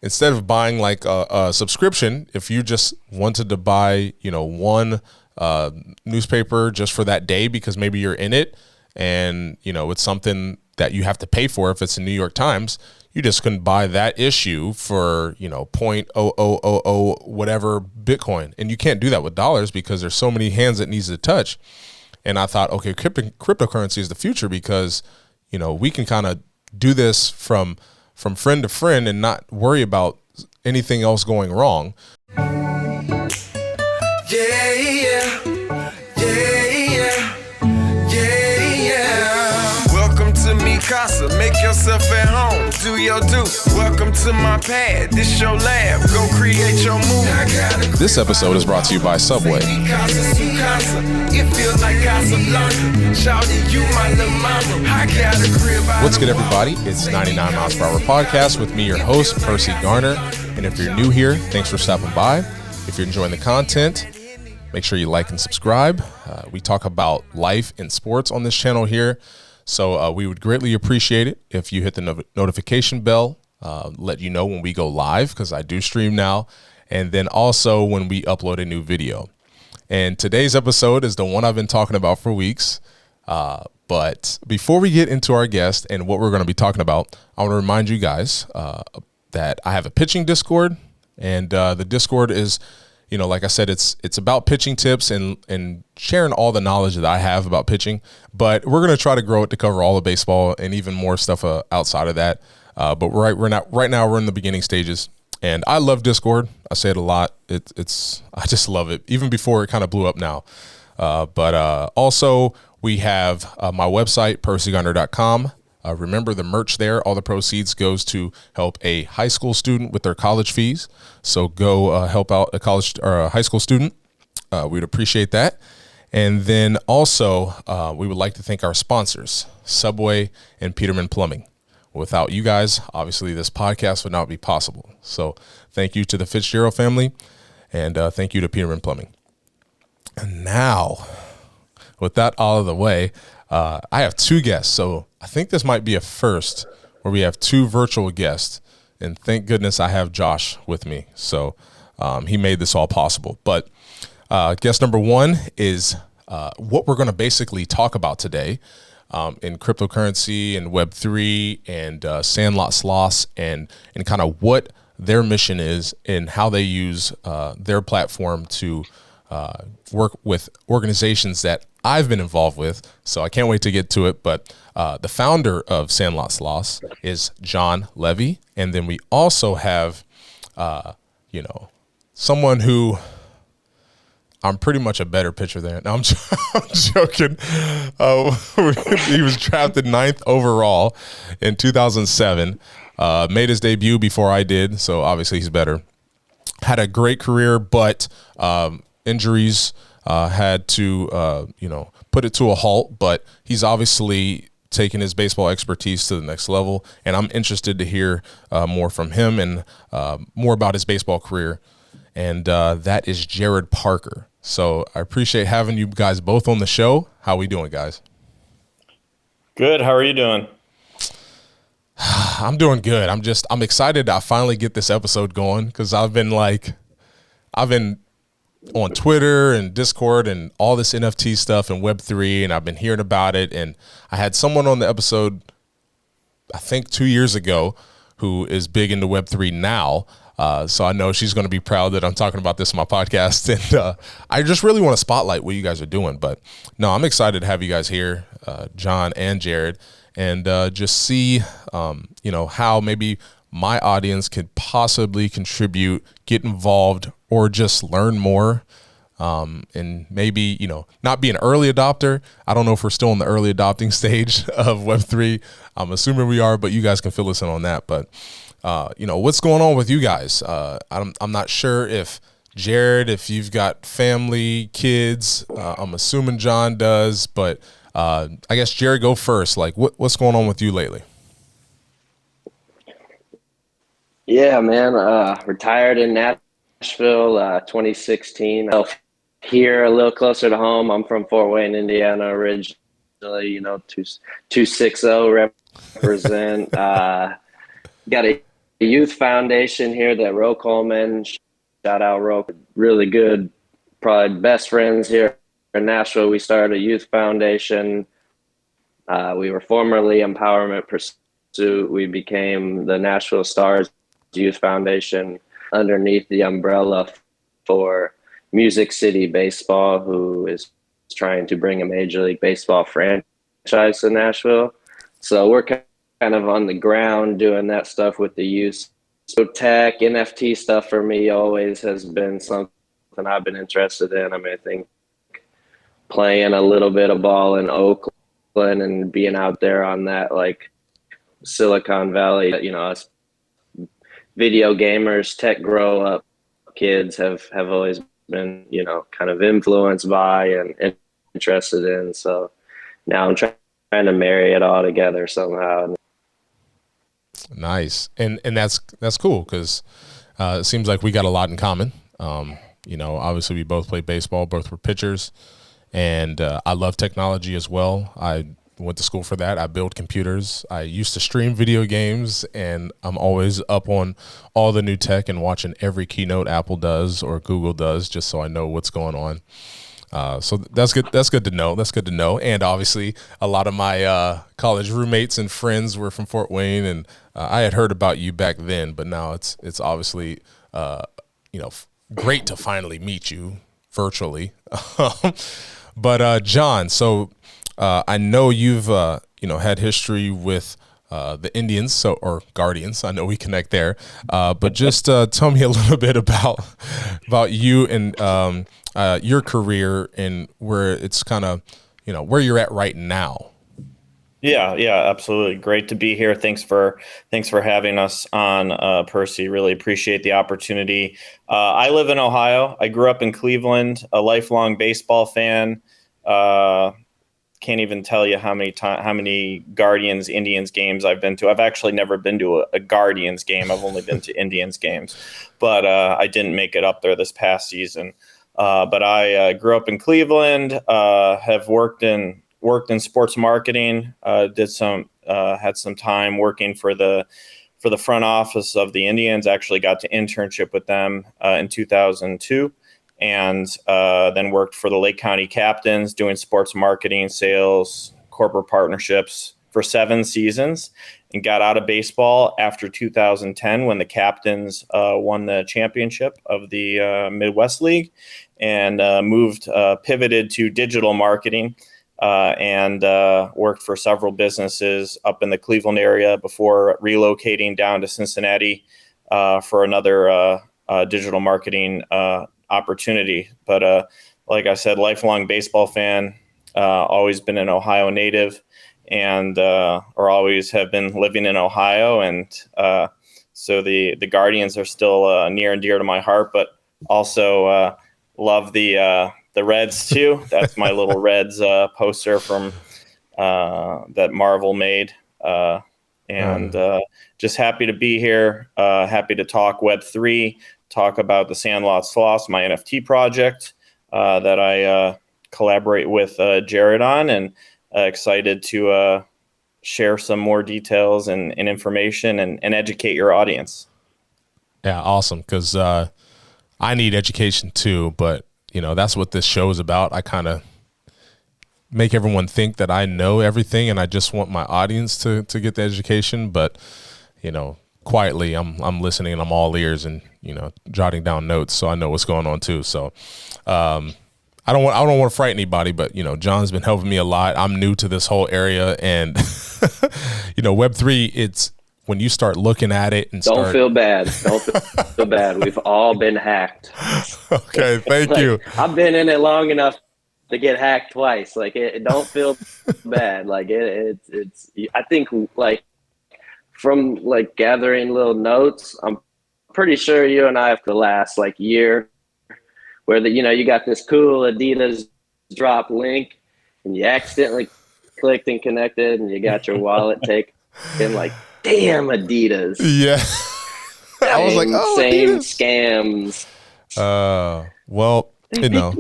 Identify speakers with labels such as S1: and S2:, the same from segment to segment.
S1: instead of buying like a subscription, if you just wanted to buy, one newspaper just for that day because maybe you're in it and, it's something that you have to pay for if it's the New York Times, you just couldn't buy that issue for, 0.0000 whatever Bitcoin. And you can't do that with dollars because there's so many hands it needs to touch. And I thought, okay, cryptocurrency is the future because, we can kind of do this from friend to friend and not worry about anything else going wrong.
S2: Casa, make yourself at home, do your do. Welcome to my pad, this your lab, go create your move.
S1: This episode is brought to you by Subway. What's good, everybody? It's 99 Miles Per Hour Podcast with me, your host, Perci, Garner. And if you're new here, thanks for stopping by. If you're enjoying the content, make sure you like and subscribe. We talk about life and sports on this channel here. So we would greatly appreciate it if you hit the notification bell, let you know when we go live, because I do stream now, and then also when we upload a new video. And today's episode is the one I've been talking about for weeks. But before we get into our guest and what we're going to be talking about, I want to remind you guys that I have a pitching Discord, and the Discord is, like I said, it's about pitching tips and sharing all the knowledge that I have about pitching, but we're going to try to grow it to cover all of baseball and even more stuff outside of that. But right now we're in the beginning stages, and I love Discord. I say it a lot. I just love it, even before it kind of blew up now. But also we have my website, percigarner.com. Remember the merch there, all the proceeds goes to help a high school student with their college fees. So go help out a college or a high school student. We'd appreciate that. And then also we would like to thank our sponsors, Subway and Peterman Plumbing. Without you guys, obviously this podcast would not be possible. So thank you to the Fitzgerald family, and thank you to Peterman Plumbing. And now, with that out of the way, I have two guests. So I think this might be a first where we have two virtual guests, and thank goodness I have Josh with me. So he made this all possible. But guest number one is what we're going to basically talk about today in cryptocurrency and Web3 and Sandlot, Sloths, and kind of what their mission is and how they use their platform to work with organizations that I've been involved with. So I can't wait to get to it. But the founder of Sandlot Sloths is Jon Levey. And then we also have, someone who I'm pretty much a better pitcher than. No, I'm joking. He was drafted 9th overall in 2007. Made his debut before I did. So obviously he's better. Had a great career, but injuries had to, put it to a halt, but he's obviously taken his baseball expertise to the next level. And I'm interested to hear more from him and more about his baseball career. And that is Jarrod Parker. So I appreciate having you guys both on the show. How we doing, guys?
S3: Good. How are you doing?
S1: I'm doing good. I'm excited I finally get this episode going, because I've been on Twitter and Discord and all this NFT stuff and Web3, and I've been hearing about it. And I had someone on the episode, I think 2 years ago, who is big into Web3 now. So I know she's going to be proud that I'm talking about this on my podcast. And I just really want to spotlight what you guys are doing. But no, I'm excited to have you guys here, Jon and Jarrod, and just see, how maybe my audience could possibly contribute, get involved, or just learn more. And maybe, not be an early adopter. I don't know if we're still in the early adopting stage of Web3. I'm assuming we are, but you guys can fill us in on that. But, what's going on with you guys? I'm not sure if Jarrod, if you've got family, kids, I'm assuming Jon does, but I guess Jarrod, go first. Like what's going on with you lately?
S4: Yeah, man. Retired in Nashville, 2016. Here a little closer to home. I'm from Fort Wayne, Indiana originally, 260 represent. Got a youth foundation here that Ro Coleman, shout out Ro, really good, probably best friends here in Nashville. We started a youth foundation. We were formerly Empowerment Pursuit. We became the Nashville Stars Youth Foundation underneath the umbrella for Music City Baseball, who is trying to bring a Major League Baseball franchise to Nashville. So we're kind of on the ground doing that stuff with the youth. So tech, NFT stuff for me always has been something I've been interested in. I mean, I think playing a little bit of ball in Oakland and being out there on that like Silicon Valley, you know, us video gamers, tech grow up kids have always been, you know, kind of influenced by and interested in. So now I'm trying to marry it all together somehow.
S1: Nice. And that's cool because it seems like we got a lot in common. You know, obviously we both play baseball, both were pitchers, and I love technology as well. I went to school for that. I build computers. I used to stream video games, and I'm always up on all the new tech and watching every keynote Apple does or Google does, just so I know what's going on. So that's good. That's good to know. That's good to know. And obviously a lot of my college roommates and friends were from Fort Wayne, and I had heard about you back then, but now it's obviously, you know, great to finally meet you virtually. But John, so I know you've you know, had history with the Indians, or Guardians. I know we connect there, but just tell me a little bit about you and your career and where it's kind of, you know, where you're at right now.
S3: Yeah, absolutely. Great to be here. Thanks for having us on, Perci. Really appreciate the opportunity. I live in Ohio. I grew up in Cleveland, a lifelong baseball fan. Can't even tell you how many Guardians Indians games I've been to. I've actually never been to a Guardians game. I've only been to Indians games, but I didn't make it up there this past season. But I grew up in Cleveland. Have worked in sports marketing. Had some time working for the front office of the Indians. Actually got to internship with them in 2002. And then worked for the Lake County Captains, doing sports marketing, sales, corporate partnerships for 7 seasons, and got out of baseball after 2010 when the Captains won the championship of the Midwest League, and pivoted to digital marketing and worked for several businesses up in the Cleveland area before relocating down to Cincinnati for another digital marketing opportunity. But like I said, lifelong baseball fan, always been an Ohio native, and or always have been living in Ohio. And so the Guardians are still near and dear to my heart, but also love the Reds too. That's my little Reds poster from that Marvel made. And just happy to be here. Happy to talk Web3, talk about the Sandlot Sloths, my NFT project that I collaborate with Jarrod on, and excited to share some more details and information and educate your audience.
S1: Yeah, awesome. Because I need education too, but you know, that's what this show is about. I kind of make everyone think that I know everything, and I just want my audience to get the education. But you know, quietly, I'm listening and I'm all ears, and you know, jotting down notes so I know what's going on too. So I don't want to frighten anybody, but you know, John's been helping me a lot. I'm new to this whole area, and you know, Web3, it's when you start looking at it and
S4: don't feel bad. Don't feel bad. We've all been hacked.
S1: Okay, thank you.
S4: I've been in it long enough to get hacked twice. Like it don't feel bad. Like it's I think like from like gathering little notes, I'm pretty sure you and I have the last like year where you know, you got this cool Adidas drop link and you accidentally clicked and connected and you got your wallet taken. Like, damn, Adidas.
S1: Yeah. I was like, oh,
S4: same
S1: Adidas.
S4: Scams.
S1: Well, you know,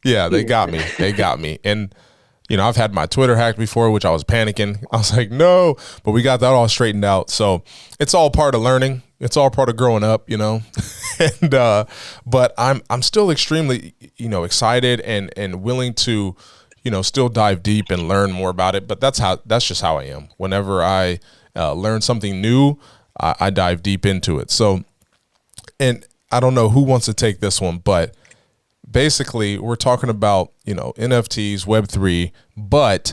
S1: yeah, they got me. And I've had my Twitter hacked before, which I was panicking. I was like, no, but we got that all straightened out. So it's all part of learning. It's all part of growing up, and but I'm still extremely, excited and willing to, still dive deep and learn more about it. But that's just how I am. Whenever I learn something new, I dive deep into it. So, and I don't know who wants to take this one, but basically we're talking about, NFTs, Web3, but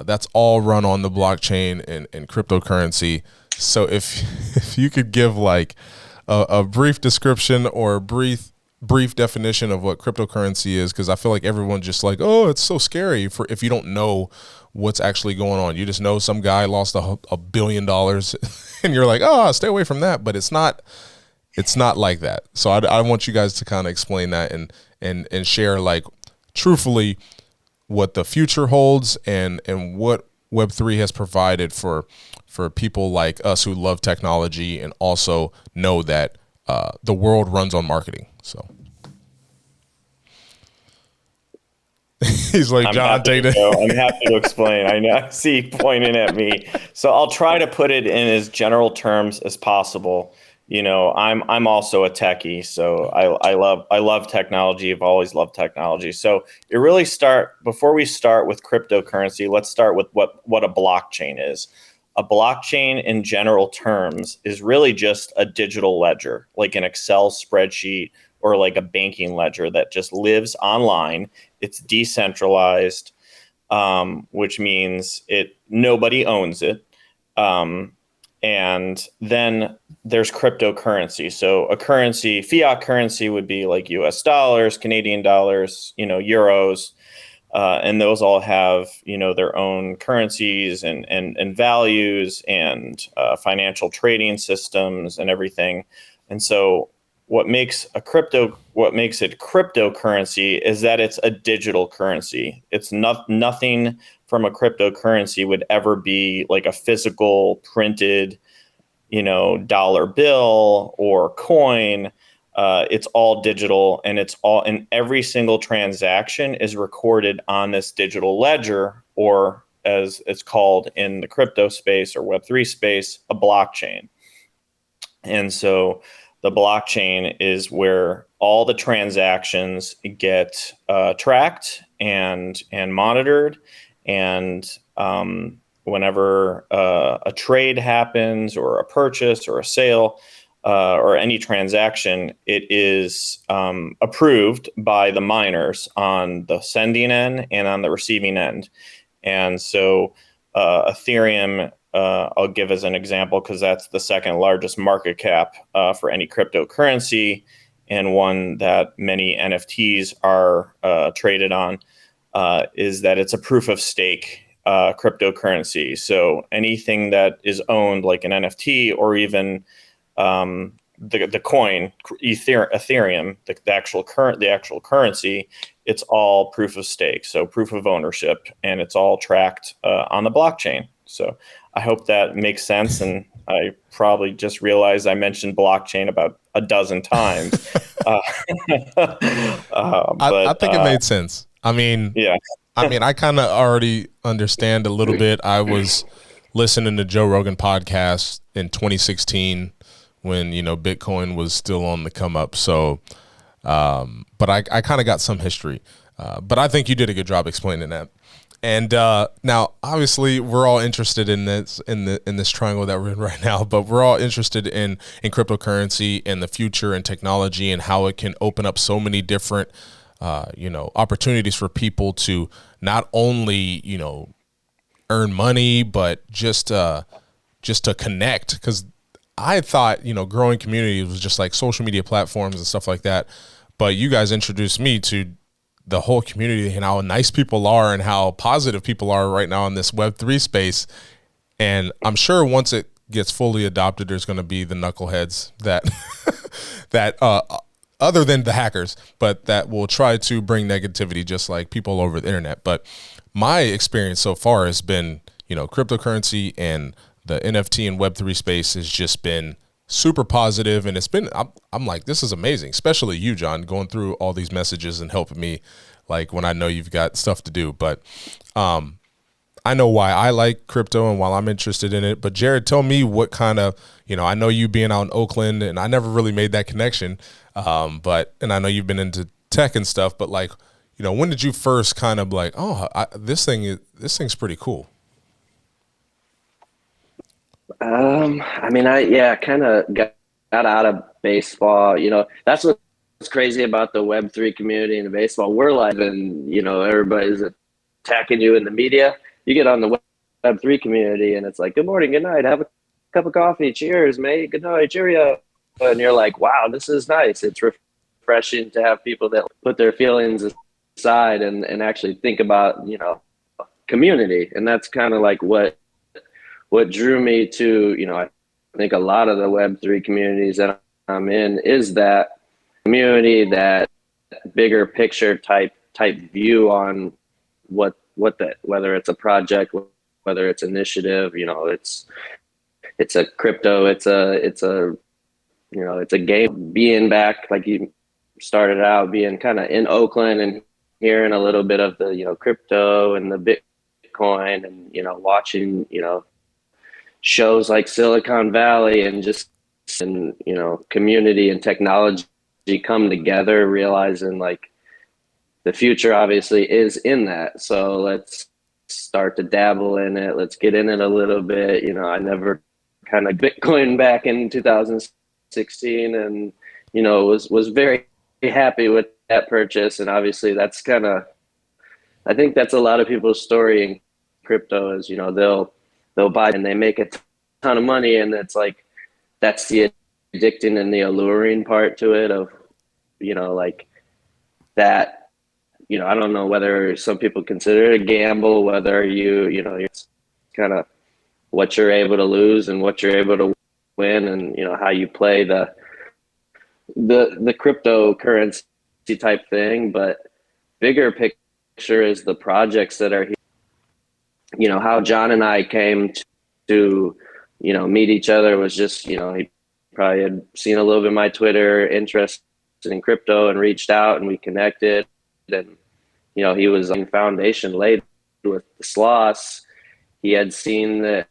S1: that's all run on the blockchain and cryptocurrency. So if you could give like a brief description or a brief definition of what cryptocurrency is, because I feel like everyone's just like, oh, it's so scary if you don't know what's actually going on. You just know some guy lost $1 billion and you're like, oh, stay away from that. But it's not like that. So I want you guys to kind of explain that and share like truthfully what the future holds and what Web3 has provided for people like us who love technology and also know that the world runs on marketing. So he's like, John, take it.
S3: I'm happy to explain. I see you pointing at me. So I'll try to put it in as general terms as possible. I'm also a techie, so I love technology. I've always loved technology. So before we start with cryptocurrency, let's start with what a blockchain is. A blockchain in general terms is really just a digital ledger, like an Excel spreadsheet or like a banking ledger that just lives online. It's decentralized, which means nobody owns it. And then there's cryptocurrency. So a currency, fiat currency would be like US dollars, Canadian dollars, euros. And those all have, their own currencies and values and financial trading systems and everything. And so what makes it cryptocurrency is that it's a digital currency. It's nothing from a cryptocurrency would ever be like a physical printed, dollar bill or coin. It's all digital, and every single transaction is recorded on this digital ledger, or as it's called in the crypto space or Web3 space, a blockchain. And so the blockchain is where all the transactions get tracked and monitored. And whenever a trade happens or a purchase or a sale, or any transaction, it is approved by the miners on the sending end and on the receiving end. And so Ethereum, I'll give as an example because that's the second largest market cap for any cryptocurrency, and one that many NFTs are traded on, is that it's a proof of stake cryptocurrency. So anything that is owned like an NFT or even the coin Ethereum, the actual currency, it's all proof of stake, so proof of ownership, and it's all tracked on the blockchain. So I hope that makes sense, and I probably just realized I mentioned blockchain about a dozen times.
S1: I think it made sense. I mean, yeah. I kind of already understand a little bit. I was listening to Joe Rogan podcast in 2016 when, Bitcoin was still on the come up. So, but I kind of got some history, but I think you did a good job explaining that. And now, obviously, we're all interested in this in this triangle that we're in right now. But we're all interested in cryptocurrency and the future and technology and how it can open up so many different, opportunities for people to not only earn money, but just to connect. Because I thought growing communities was just like social media platforms and stuff like that. But you guys introduced me to the whole community and how nice people are and how positive people are right now in this Web3 space. And I'm sure once it gets fully adopted, there's going to be the knuckleheads that other than the hackers, but that will try to bring negativity just like people over the internet. But my experience so far has been, cryptocurrency and the NFT and Web3 space has just been super positive, and it's been, I'm like, this is amazing, especially you, John, going through all these messages and helping me, like, when I know you've got stuff to do. But I know why I like crypto and why I'm interested in it. But Jarrod, tell me what kind of, I know you being out in Oakland, and I never really made that connection, and I know you've been into tech and stuff, but like, when did you first kind of like, oh, this thing's pretty cool?
S4: I mean, I kind of got out of baseball. That's what's crazy about the Web3 community and baseball. We're live, and everybody's attacking you in the media. You get on the Web3 community, and it's like, good morning, good night, have a cup of coffee, cheers, mate, good night, cheerio. And you're like, wow, this is nice. It's refreshing to have people that put their feelings aside and actually think about community. And that's kind of like what drew me to, I think a lot of the Web3 communities that I'm in is that community, that bigger picture type view on whether it's a project, whether it's initiative, it's a crypto, it's a game. Being back, like you started out, being kind of in Oakland and hearing a little bit of the crypto and the Bitcoin, and watching shows like Silicon Valley and just community and technology come together, realizing like the future obviously is in that. So let's start to dabble in it. Let's get in it a little bit. I never kind of Bitcoin back in 2016, and was very happy with that purchase. And obviously that's I think that's a lot of people's story in crypto is, they'll buy and they make a ton of money, and it's like, that's the addicting and the alluring part to it of, like that, I don't know whether some people consider it a gamble, whether it's kind of what you're able to lose and what you're able to win, and, how you play the cryptocurrency type thing. But bigger picture is the projects that are here. How John and I came to meet each other was just, he probably had seen a little bit of my Twitter interest in crypto and reached out, and we connected. And he was in foundation laid with the Sloths. He had seen that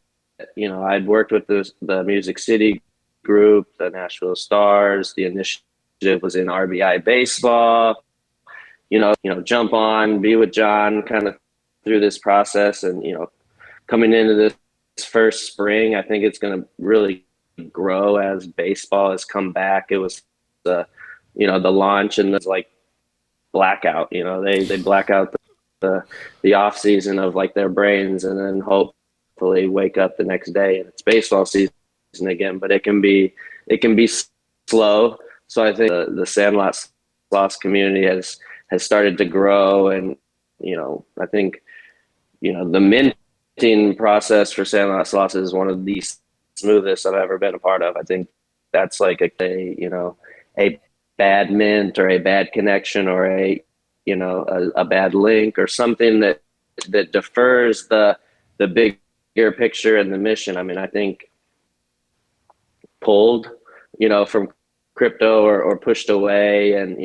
S4: I'd worked with the Music City group, the Nashville Stars. The initiative was in RBI baseball. Jump on, be with John kind of through this process, and coming into this first spring, I think it's going to really grow as baseball has come back. It was the launch, and there's like blackout. They black out the off season of like their brains, and then hopefully wake up the next day and it's baseball season again. But it can be slow. So I think the Sandlot Sloths community has started to grow, and I think the minting process for Sandlot Sloths is one of the smoothest I've ever been a part of. I think that's like a bad mint or a bad connection or a bad link or something that defers the bigger picture and the mission. I mean, I think pulled from crypto or pushed away, and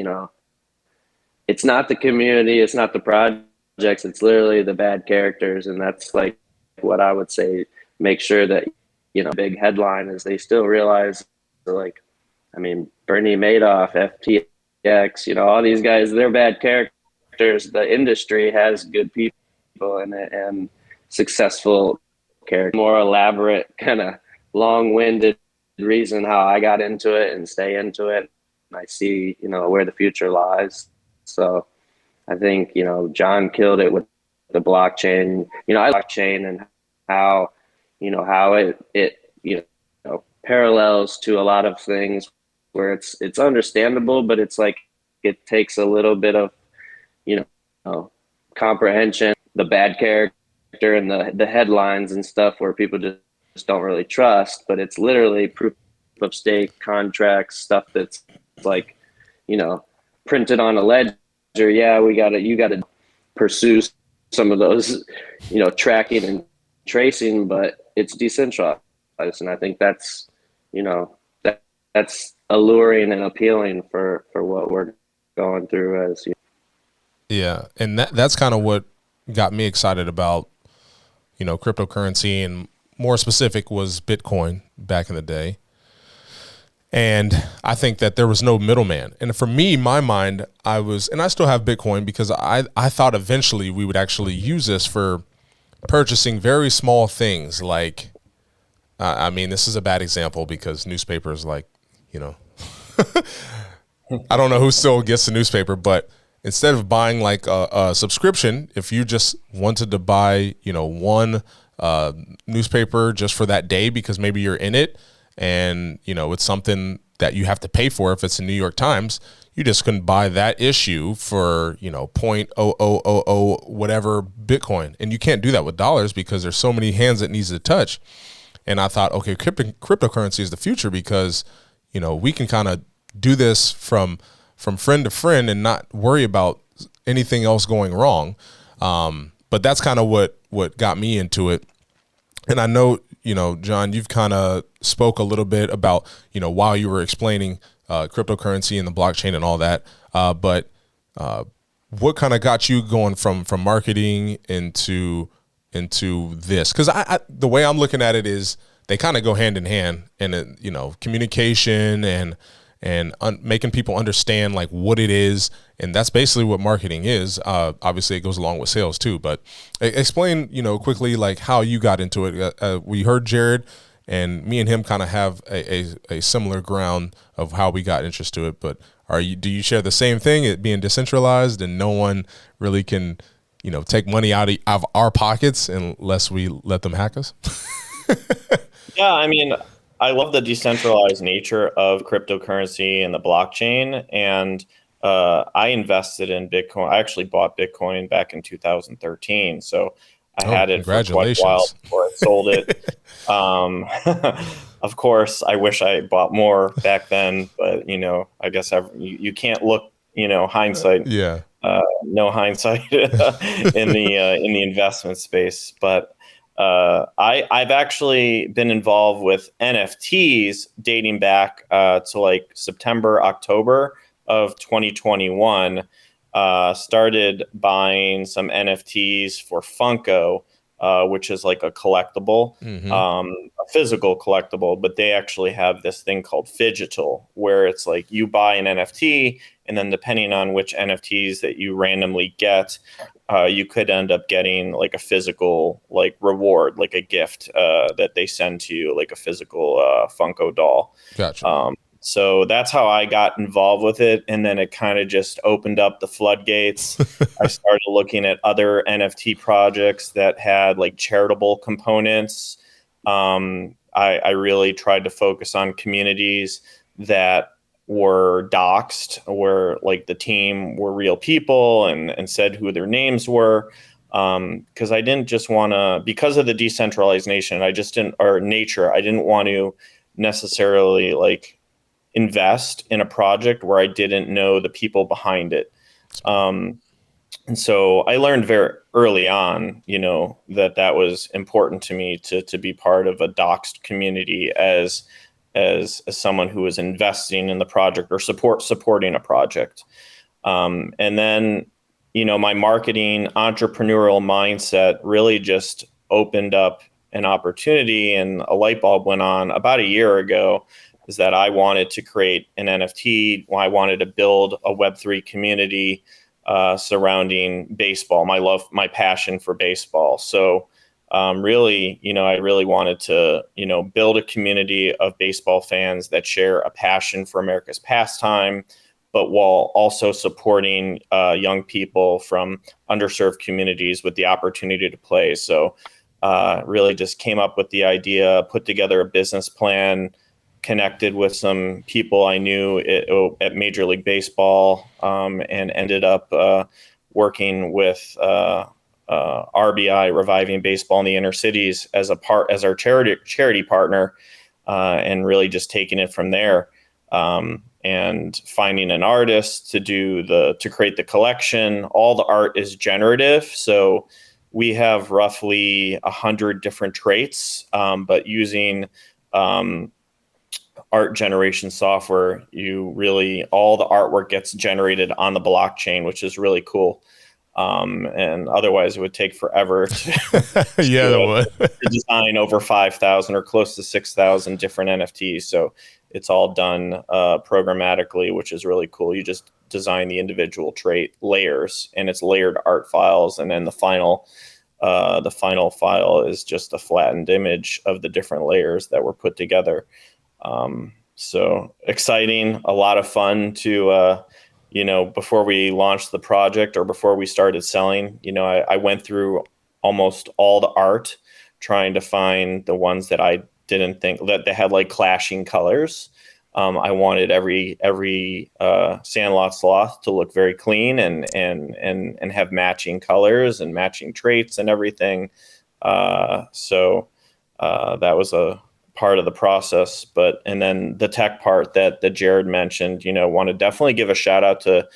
S4: it's not the community, it's not the projects, it's literally the bad characters. And that's like what I would say, make sure that big headline is they still realize, like, I mean, Bernie Madoff, FTX, all these guys, they're bad characters. The industry has good people in it and successful characters. More elaborate, kind of long-winded reason how I got into it and stay into it. I see, where the future lies. So I think, John killed it with the blockchain, blockchain, and how, how it parallels to a lot of things where it's understandable, but it's like, it takes a little bit of, comprehension, the bad character and the headlines and stuff where people just don't really trust, but it's literally proof of stake contracts, stuff that's like, printed on a ledger. Yeah, you gotta pursue some of those, tracking and tracing, but it's decentralized. And I think that's that's alluring and appealing for what we're going through as.
S1: Yeah, and that's kind of what got me excited about, cryptocurrency, and more specific was Bitcoin back in the day. And I think that there was no middleman. And for me, my mind, and I still have Bitcoin because I thought eventually we would actually use this for purchasing very small things. Like, I mean, this is a bad example because newspapers, like, I don't know who still gets the newspaper, but instead of buying like a subscription, if you just wanted to buy, one newspaper just for that day because maybe you're in it, and it's something that you have to pay for. If it's the New York Times, you just couldn't buy that issue for 0.0000 whatever Bitcoin, and you can't do that with dollars because there's so many hands it needs to touch. And I thought, okay, cryptocurrency is the future because we can kind of do this from friend to friend and not worry about anything else going wrong. But that's kind of what got me into it. And I know, John, you've kind of spoke a little bit about, while you were explaining cryptocurrency and the blockchain and all that. But what kind of got you going from marketing into this? Because the way I'm looking at it is they kind of go hand in hand, and communication and making people understand like what it is. And that's basically what marketing is. Obviously it goes along with sales too, but explain, quickly, like how you got into it. We heard Jarrod, and me and him kind of have a similar ground of how we got interest to it, but do you share the same thing, it being decentralized and no one really can, take money out of our pockets unless we let them hack us?
S3: Yeah, I mean, I love the decentralized nature of cryptocurrency and the blockchain. And I invested in Bitcoin. I actually bought Bitcoin back in 2013. So I had it for quite a while before I sold it. Of course, I wish I bought more back then, but I guess you can't look, hindsight.
S1: Yeah.
S3: No hindsight in the investment space, but I've actually been involved with NFTs dating back to like September, October of 2021. Started buying some NFTs for Funko, which is like a collectible, a physical collectible, but they actually have this thing called Phygital, where it's like you buy an NFT, and then depending on which NFTs that you randomly get, you could end up getting like a physical like reward, like a gift that they send to you, like a physical Funko doll.
S1: Gotcha.
S3: So that's how I got involved with it. And then it kind of just opened up the floodgates. I started looking at other NFT projects that had like charitable components. I really tried to focus on communities that were doxed, where like the team were real people and said who their names were. Because I didn't just want to, because of the decentralized nature, I didn't want to necessarily like invest in a project where I didn't know the people behind it. And so I learned very early on, that was important to me to be part of a doxed community as someone who was investing in the project or supporting a project. And then, my marketing entrepreneurial mindset really just opened up an opportunity, and a light bulb went on about a year ago, is that I wanted to create an NFT. I wanted to build a Web3 community surrounding baseball, my passion for baseball. So really, I really wanted to, build a community of baseball fans that share a passion for America's pastime, but while also supporting young people from underserved communities with the opportunity to play. So really just came up with the idea, put together a business plan, connected with some people I knew at Major League Baseball, and ended up working with RBI, Reviving Baseball in the Inner Cities, as our charity partner, and really just taking it from there, and finding an artist to create the collection. All the art is generative, so we have roughly 100 different traits, but using art generation software, all the artwork gets generated on the blockchain, which is really cool. And otherwise it would take forever to design over 5,000 or close to 6,000 different NFTs. So it's all done programmatically, which is really cool. You just design the individual trait layers, and it's layered art files, and then the final file is just a flattened image of the different layers that were put together. So exciting, a lot of fun to before we launched the project or before we started selling, I went through almost all the art trying to find the ones that I didn't think that they had like clashing colors. I wanted every Sandlot sloth to look very clean and have matching colors and matching traits and everything. So that was a part of the process. And then the tech part that Jarrod mentioned, want to definitely give a shout out to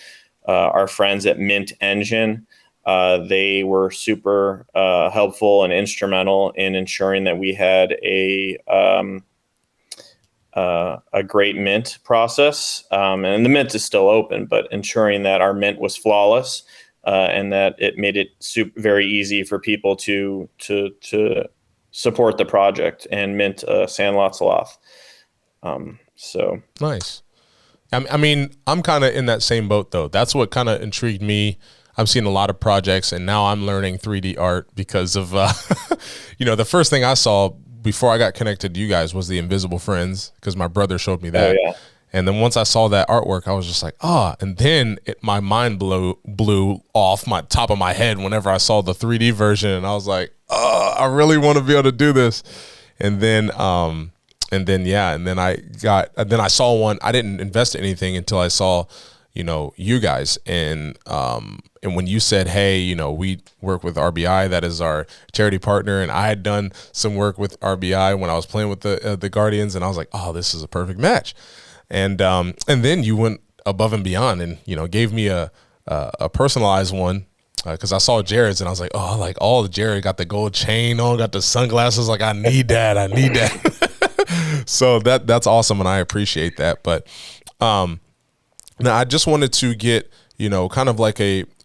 S3: our friends at Mint Engine. They were super helpful and instrumental in ensuring that we had a great mint process. And the mint is still open, but ensuring that our mint was flawless and that it made it very easy for people to support the project and mint Sandlot sloth. So
S1: nice. I mean, I'm kind of in that same boat though. That's what kind of intrigued me. I've seen a lot of projects, and now I'm learning 3D art because of, the first thing I saw before I got connected to you guys was the Invisible Friends, because my brother showed me that. Oh, yeah. And then once I saw that artwork, I was just like, and then my mind blew off my top of my head whenever I saw the 3D version, and I was like, I really want to be able to do this. And then I saw one. I didn't invest in anything until I saw, you guys. And when you said, hey, we work with RBI, that is our charity partner. And I had done some work with RBI when I was playing with the Guardians, and I was like, this is a perfect match. And then you went above and beyond and, gave me a personalized one. Because I saw Jarrod's and I was like, Jarrod got the gold chain on, got the sunglasses. Like, I need that. So that's awesome. And I appreciate that. But now I just wanted to get, kind of like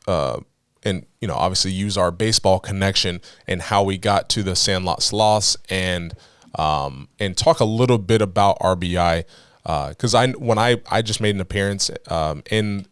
S1: obviously use our baseball connection and how we got to the Sandlot Sloths and talk a little bit about RBI. Because when I just made an appearance in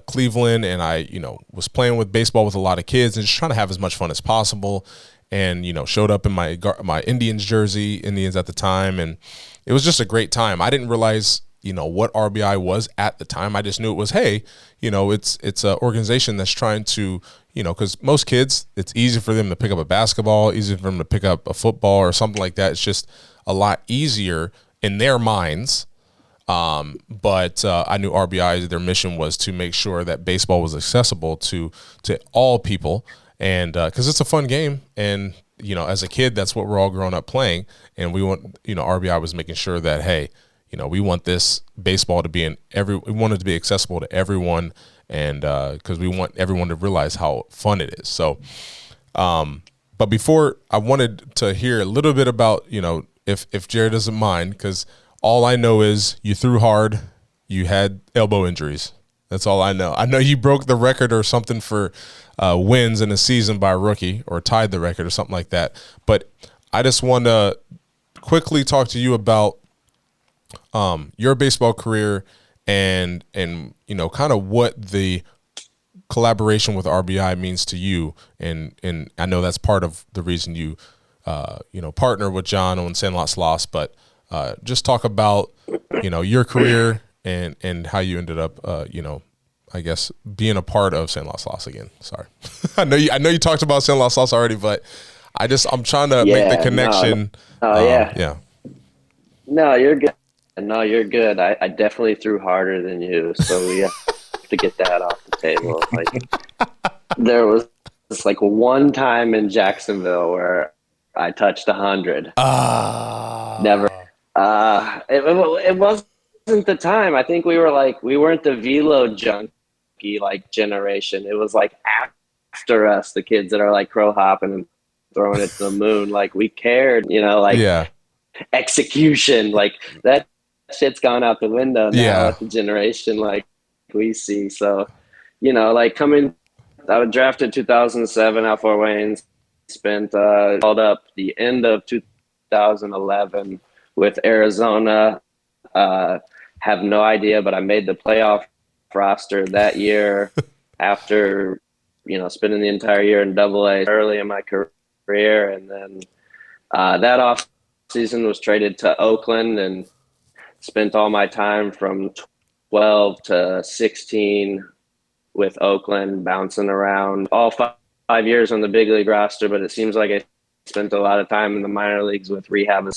S1: Cleveland, and I was playing with baseball with a lot of kids and just trying to have as much fun as possible, and showed up in my Indians jersey, Indians at the time, and it was just a great time. I didn't realize what RBI was at the time. I just knew it was, hey, it's an organization that's trying to, because most kids, it's easy for them to pick up a basketball, easy for them to pick up a football or something like that. It's just a lot easier in their minds. But I knew RBI, their mission was to make sure that baseball was accessible to all people, and because it's a fun game, and as a kid, that's what we're all growing up playing, and we want, RBI was making sure that, hey, we want this baseball to be we want it to be accessible to everyone, and because we want everyone to realize how fun it is. So, but before, I wanted to hear a little bit about, if Jarrod doesn't mind, because all I know is you threw hard, you had elbow injuries. That's all I know. I know you broke the record or something for wins in a season by a rookie, or tied the record or something like that. But I just want to quickly talk to you about your baseball career and kind of what the collaboration with RBI means to you. And I know that's part of the reason you partner with John on Sandlot Sloths, but just talk about, your career and how you ended up, I guess, being a part of Sandlot Sloths again. Sorry. I know you talked about Sandlot Sloths already, but I'm trying to make the connection.
S4: Yeah. No, you're good. No, you're good. I definitely threw harder than you. So we have to get that off the table. There was just one time in Jacksonville where I touched 100. Never. It wasn't the time. I think we weren't the velo junkie generation. It was after us, the kids that are crow hopping and throwing it to the moon. We cared, execution. That shit's gone out the window now with the generation like we see. So, like I was drafted 2007 out Fort Wayne, called up the end of 2011 with Arizona. Have no idea, but I made the playoff roster that year after, spending the entire year in AA early in my career. And then that off season was traded to Oakland and spent all my time from 12 to 16 with Oakland, bouncing around all 5 years on the big league roster. But it seems like I spent a lot of time in the minor leagues with rehab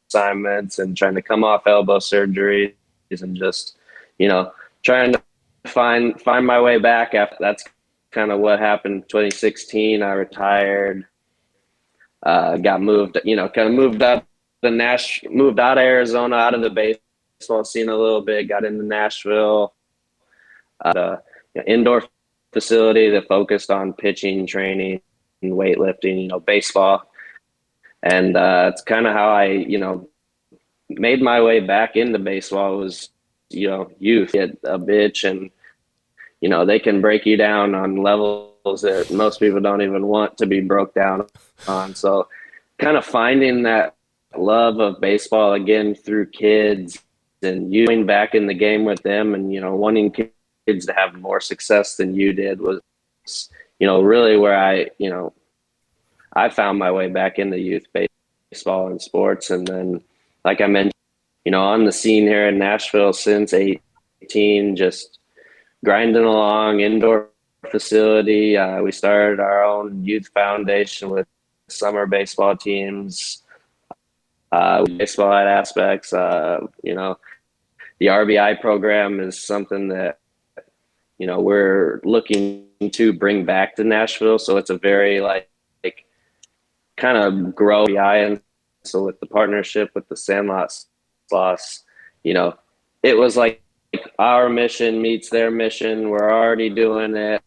S4: assignments and trying to come off elbow surgeries and just, trying to find my way back. After that's kind of what happened. 2016, I retired, got moved, moved out of Arizona, out of the baseball scene a little bit, got into Nashville, indoor facility that focused on pitching, training, and weightlifting, baseball. And it's kind of how I, made my way back into baseball. Was, youth, get a bitch, and, they can break you down on levels that most people don't even want to be broke down on. So kind of finding that love of baseball again through kids and you going back in the game with them and, wanting kids to have more success than you did was, really where I found my way back into youth baseball and sports. And then, like I mentioned, on the scene here in Nashville since 18, just grinding along, indoor facility. We started our own youth foundation with summer baseball teams, baseball aspects. The RBI program is something that, we're looking to bring back to Nashville. So it's a very kind of grow RBI. And so with the partnership with the Sandlot Sloths, it was like our mission meets their mission. We're already doing it.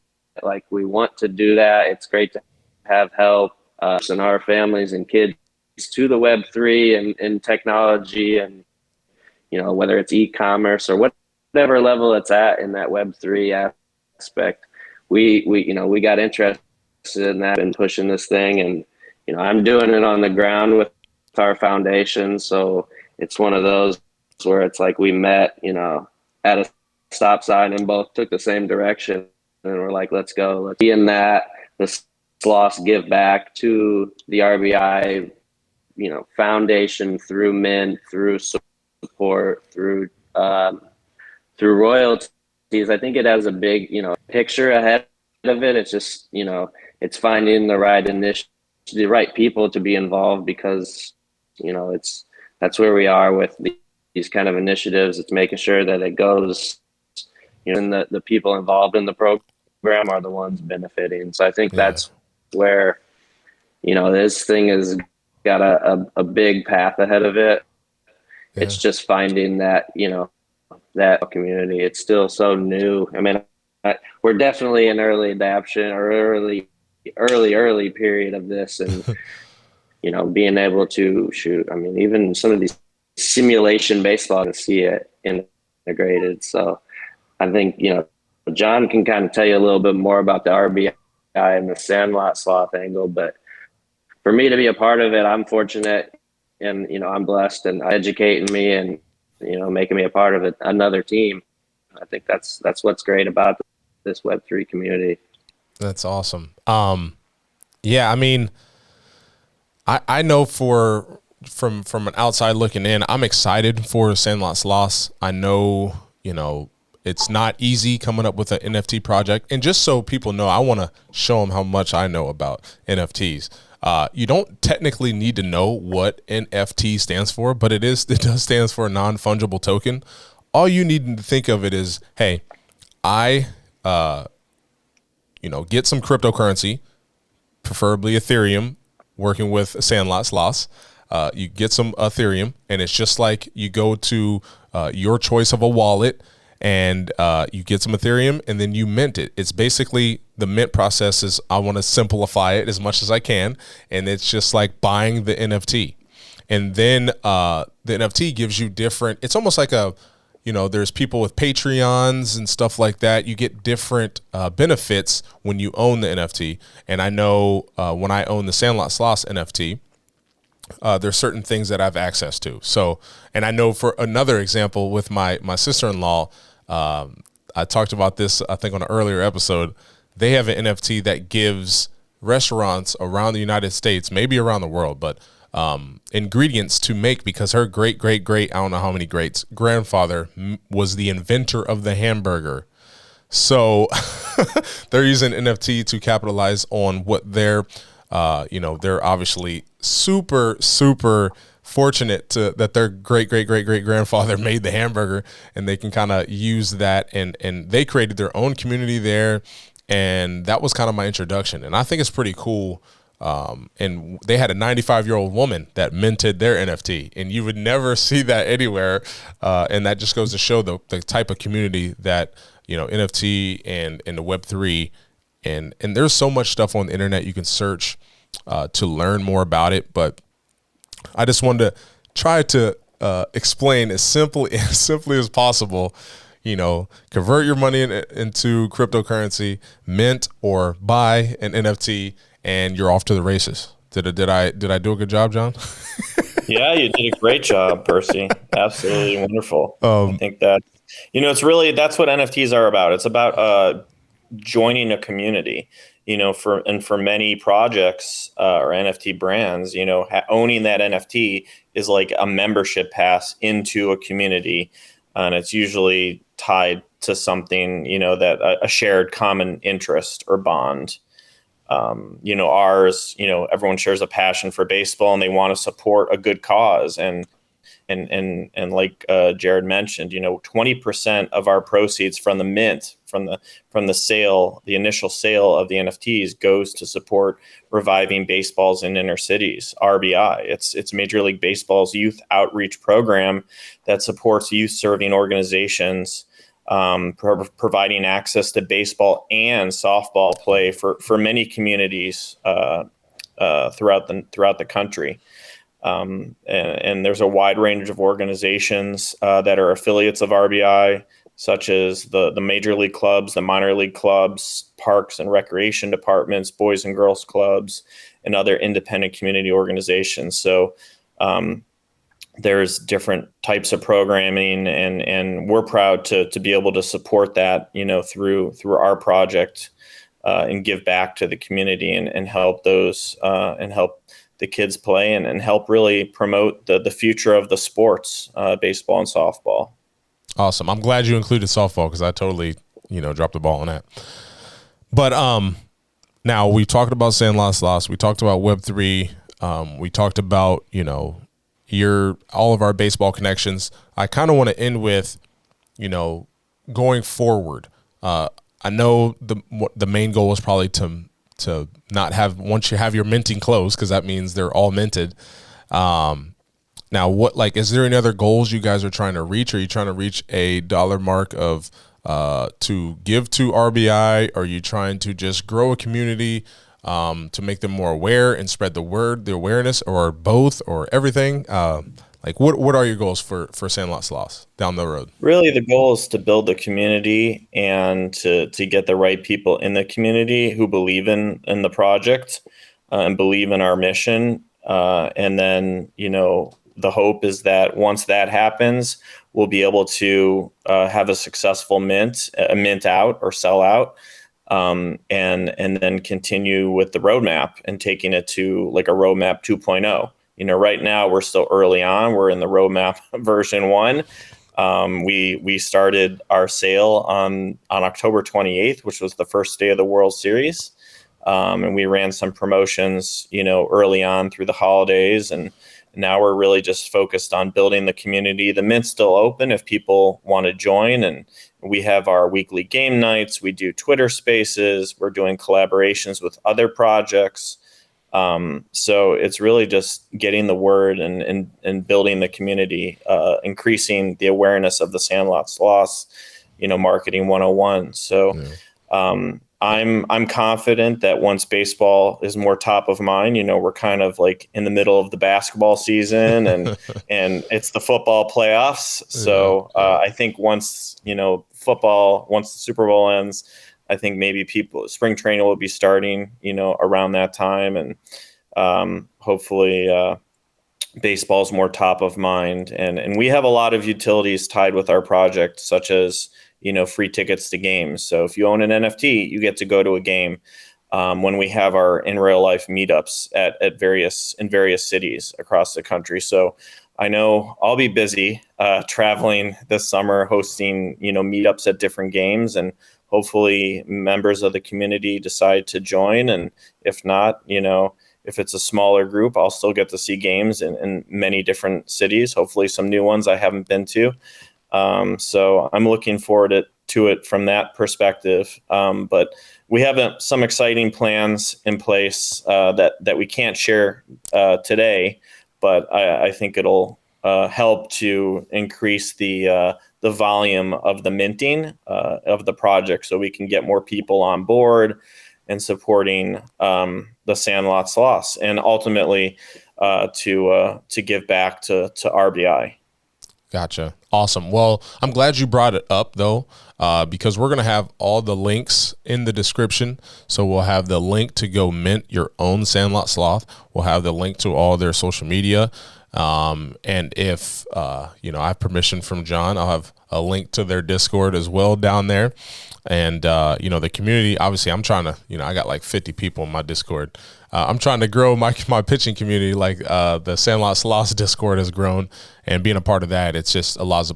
S4: We want to do that. It's great to have help and our families and kids to the Web3 and technology and, whether it's e-commerce or whatever level it's at in that Web3 aspect. We got interested in that and pushing this thing. And, I'm doing it on the ground with our foundation. So it's one of those where it's like we met, at a stop sign and both took the same direction. And we're like, let's go. Let's be in that. The Sloths give back to the RBI, foundation through Mint, through support, through royalties. I think it has a big, picture ahead of it. It's just, it's finding the right people to be involved because, that's where we are with these kind of initiatives. It's making sure that it goes, and the people involved in the program are the ones benefiting. So I think that's where, this thing has got a big path ahead of it. Yeah. It's just finding that, that community. It's still so new. I mean, we're definitely in early adoption or early period of this. And, being able to shoot, I mean, even some of these simulation baseball to see it integrated. So I think, John can kind of tell you a little bit more about the RBI and the Sandlot Sloth angle, but for me to be a part of it, I'm fortunate and, I'm blessed and educating me and, making me a part of it, another team. I think that's what's great about this Web3 community.
S1: That's awesome. Yeah, I mean, I know from an outside looking in, I'm excited for Sandlot Sloths. I know, it's not easy coming up with an NFT project. And just so people know, I want to show them how much I know about NFTs. You don't technically need to know what NFT stands for, but it does stand for a non-fungible token. All you need to think of it is, hey, I, get some cryptocurrency, preferably Ethereum, working with Sandlot Sloths. You get some Ethereum, and it's just like you go to your choice of a wallet, and you get some Ethereum, and then you mint it. It's basically the mint process is I want to simplify it as much as I can, and it's just like buying the NFT. And then the NFT gives you different, it's almost like a, there's people with Patreons and stuff like that. You get different benefits when you own the NFT. And I know when I own the Sandlot Sloths NFT, there's certain things that I have access to. So, and I know for another example with my sister-in-law, I talked about this, I think on an earlier episode, they have an NFT that gives restaurants around the United States, maybe around the world, but ingredients to make, because her great, I don't know how many greats, grandfather was the inventor of the hamburger. So they're using NFT to capitalize on what they're obviously super fortunate that their great grandfather made the hamburger, and they can kind of use that, and they created their own community there. And that was kind of my introduction. And I think it's pretty cool. And they had a 95-year-old woman that minted their NFT, and you would never see that anywhere. And that just goes to show the type of community that, NFT and the Web3, and there's so much stuff on the internet you can search to learn more about it. But I just wanted to try to explain as simply as possible. Convert your money into cryptocurrency, mint or buy an NFT, and you're off to the races. Did I do a good job, John?
S3: Yeah, you did a great job, Percy. Absolutely wonderful. I think that, it's really, that's what NFTs are about. It's about joining a community, for many projects or NFT brands, owning that NFT is like a membership pass into a community. And it's usually tied to something, that a shared common interest or bond. Ours, everyone shares a passion for baseball, and they want to support a good cause. And like Jarrod mentioned, 20% of our proceeds from the mint, from the sale, the initial sale of the NFTs, goes to support reviving baseballs in inner cities. RBI, it's Major League Baseball's youth outreach program that supports youth serving organizations, providing access to baseball and softball play for many communities throughout the country. And there's a wide range of organizations that are affiliates of RBI, such as the major league clubs, the minor league clubs, parks and recreation departments, boys and girls clubs, and other independent community organizations. So there's different types of programming, and we're proud to be able to support that, through our project, and give back to the community and help those and help the kids play and help really promote the future of the sports, baseball and softball.
S1: Awesome. I'm glad you included softball, because I totally, dropped the ball on that. But now we talked about Sandlot Sloths. We talked about Web3. We talked about, all of our baseball connections. I kind of want to end with, going forward. I know the main goal is probably to not have, once you have your minting closed, because that means they're all minted. Now, is there any other goals you guys are trying to reach? Are you trying to reach a dollar mark of to give to RBI? Are you trying to just grow a community to make them more aware and spread the word, the awareness, or both, or everything? What are your goals for Sandlot Sloths down the road? Really,
S3: the goal is to build the community and to get the right people in the community who believe in the project and believe in our mission. And then, the hope is that once that happens, we'll be able to have a successful mint out or sell out, and then continue with the roadmap and taking it to like a roadmap 2.0. Right now we're still early on. We're in the roadmap version 1. We started our sale on October 28th, which was the first day of the World Series. And we ran some promotions, early on through the holidays, and now we're really just focused on building the community. The mint's still open if people want to join, and we have our weekly game nights. We do Twitter Spaces. We're doing collaborations with other projects. So it's really just getting the word and building the community, increasing the awareness of the Sandlot Sloths, marketing 101. So I'm confident that once baseball is more top of mind, we're kind of like in the middle of the basketball season and it's the football playoffs. So I think once the Super Bowl ends, I think maybe spring training will be starting, around that time, and hopefully baseball is more top of mind. And we have a lot of utilities tied with our project, such as free tickets to games. So if you own an NFT, you get to go to a game when we have our in real life meetups in various cities across the country. So I know I'll be busy traveling this summer, hosting meetups at different games, and hopefully members of the community decide to join. And if not, if it's a smaller group, I'll still get to see games in many different cities, hopefully some new ones I haven't been to. So I'm looking forward to it from that perspective. But we have some exciting plans in place that we can't share today, but I think it'll help to increase the volume of the minting of the project, so we can get more people on board and supporting the Sandlot Sloths, and ultimately to give back to RBI.
S1: Gotcha. Awesome. Well, I'm glad you brought it up, though, because we're going to have all the links in the description. So we'll have the link to go mint your own Sandlot Sloth. We'll have the link to all their social media. And if, I have permission from John, I'll have a link to their Discord as well down there. And, the community, obviously I'm trying to, I got like 50 people in my Discord. I'm trying to grow my pitching community, like the Sandlot Sloths Discord has grown, and being a part of that, it's just a lot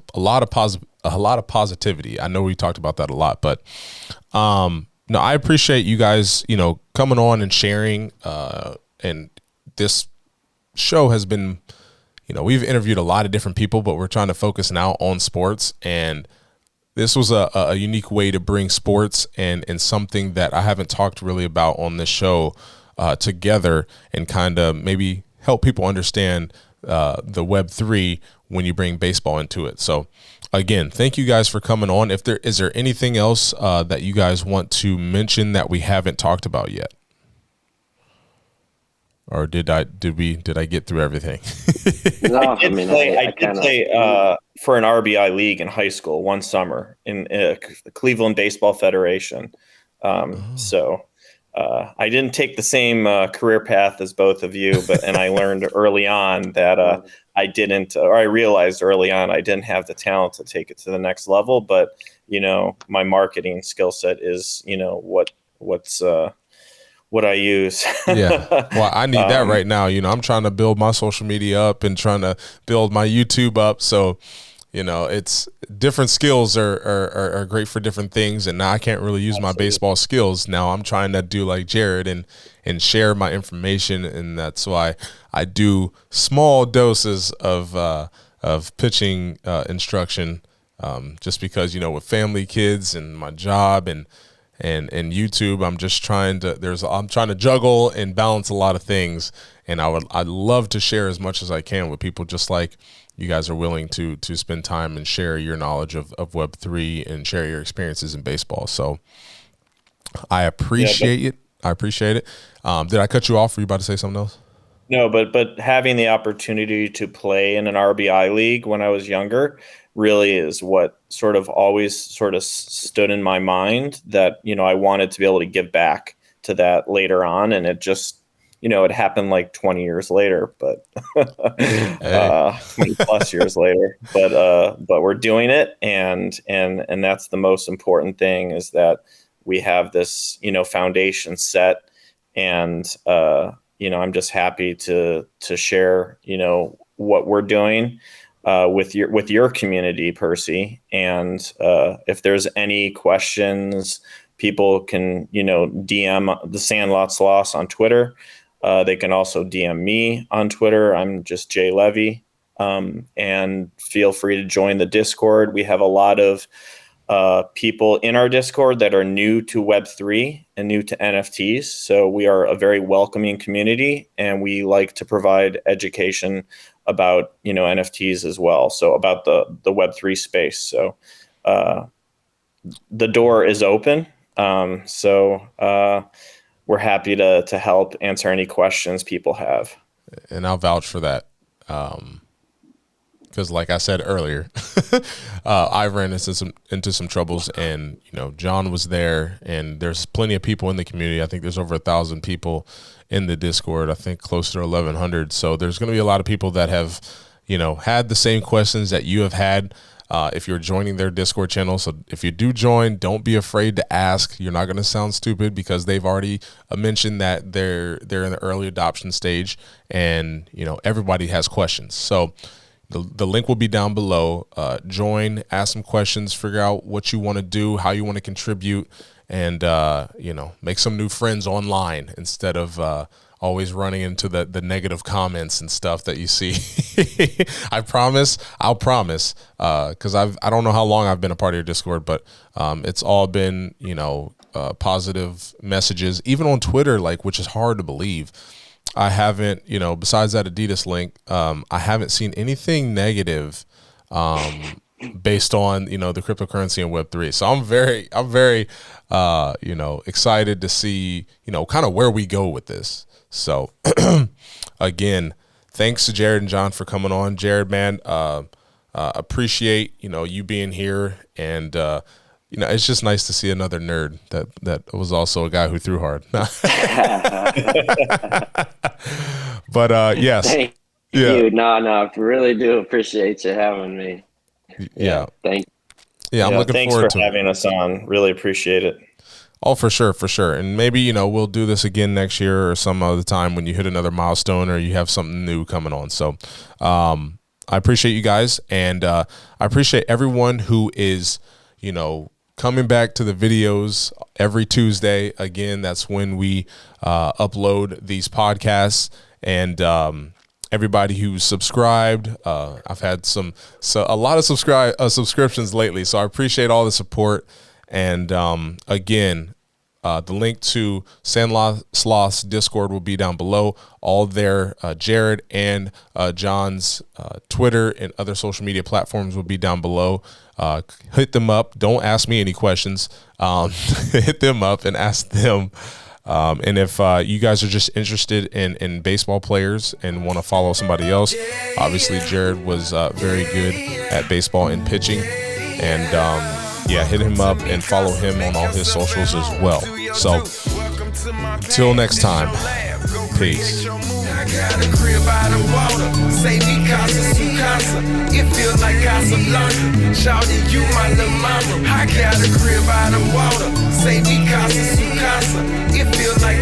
S1: of positivity. I know we talked about that a lot, but no, I appreciate you guys, coming on and sharing. And this show has been, we've interviewed a lot of different people, but we're trying to focus now on sports, and this was a unique way to bring sports and something that I haven't talked really about on this show together, and kind of maybe help people understand the Web3 when you bring baseball into it. So again, thank you guys for coming on. Is there anything else that you guys want to mention that we haven't talked about yet? Or did I get through everything?
S4: No,
S3: I did play for an RBI league in high school one summer in the Cleveland Baseball Federation. So I didn't take the same career path as both of you, and I learned early on that I realized early on I didn't have the talent to take it to the next level. But my marketing skill set is what I use.
S1: Yeah. Well, I need that right now. I'm trying to build my social media up and trying to build my YouTube up. So, it's different skills are great for different things. And now I can't really use my baseball skills. Now I'm trying to do like Jarrod and share my information. And that's why I do small doses of pitching instruction, just because, with family, kids, and my job and YouTube, I'm trying to juggle and balance a lot of things, and I'd love to share as much as I can with people, just like you guys are willing to spend time and share your knowledge of Web3 and share your experiences in baseball. So I appreciate it. I appreciate it. Did I cut you off? Were you about to say something else?
S3: No, but having the opportunity to play in an RBI league when I was younger really is what always stood in my mind, that, I wanted to be able to give back to that later on. And it just, it happened like 20 years later, but 20 plus years later, but we're doing it. And that's the most important thing, is that we have this, foundation set, and, I'm just happy to share, what we're doing with your community, Perci. And if there's any questions, people can, DM the Sandlot Sloths on Twitter. They can also DM me on Twitter. I'm just J Levey. And feel free to join the Discord. We have a lot of people in our Discord that are new to Web3 and new to NFTs. So we are a very welcoming community, and we like to provide education about, NFTs as well. So about the Web3 space. So the door is open. So we're happy to help answer any questions people have.
S1: And I'll vouch for that. Because like I said earlier, I ran into some troubles, and John was there, and there's plenty of people in the community. I think there's over 1,000 people in the Discord. I think close to 1,100. So there's going to be a lot of people that have had the same questions that you have had. If you're joining their Discord channel. So if you do join, don't be afraid to ask. You're not going to sound stupid, because they've already mentioned that they're in the early adoption stage, and everybody has questions. So the link will be down below. Join, ask some questions, figure out what you want to do, how you want to contribute, and make some new friends online instead of always running into the negative comments and stuff that you see. I'll promise, because I don't know how long I've been a part of your Discord, but it's all been positive messages, even on Twitter, which is hard to believe. I haven't, besides that Adidas link, I haven't seen anything negative based on the cryptocurrency and Web3. So I'm very excited to see kind of where we go with this. So again, thanks to Jarrod and John for coming on. Jarrod, man, appreciate you being here, and it's just nice to see another nerd that was also a guy who threw hard. But yes.
S4: Thank you. No, I really do appreciate you having me.
S1: Yeah.
S4: Thank you.
S1: Yeah, I'm looking
S3: thanks
S1: forward
S3: for
S1: to
S3: having us on. Really appreciate it.
S1: Oh, for sure. And maybe, we'll do this again next year or some other time when you hit another milestone or you have something new coming on. So I appreciate you guys, and I appreciate everyone who is, coming back to the videos every Tuesday. Again, that's when we upload these podcasts, and everybody who's subscribed. I've had a lot of subscriptions lately, so I appreciate all the support. And again, the link to Sandlot Sloths Discord will be down below. All their Jarrod and John's Twitter and other social media platforms will be down below. Hit them up. Don't ask me any questions. Hit them up and ask them. And if you guys are just interested in baseball players and want to follow somebody else, obviously Jarrod was very good at baseball and pitching. And hit him up and follow him on all his socials as well. So until next time, peace.
S2: I got a crib out of water. Say me casa su casa. It feels like Casablanca. Shawty, you my little mama. I got a crib out of water. Say me casa su casa. It feels like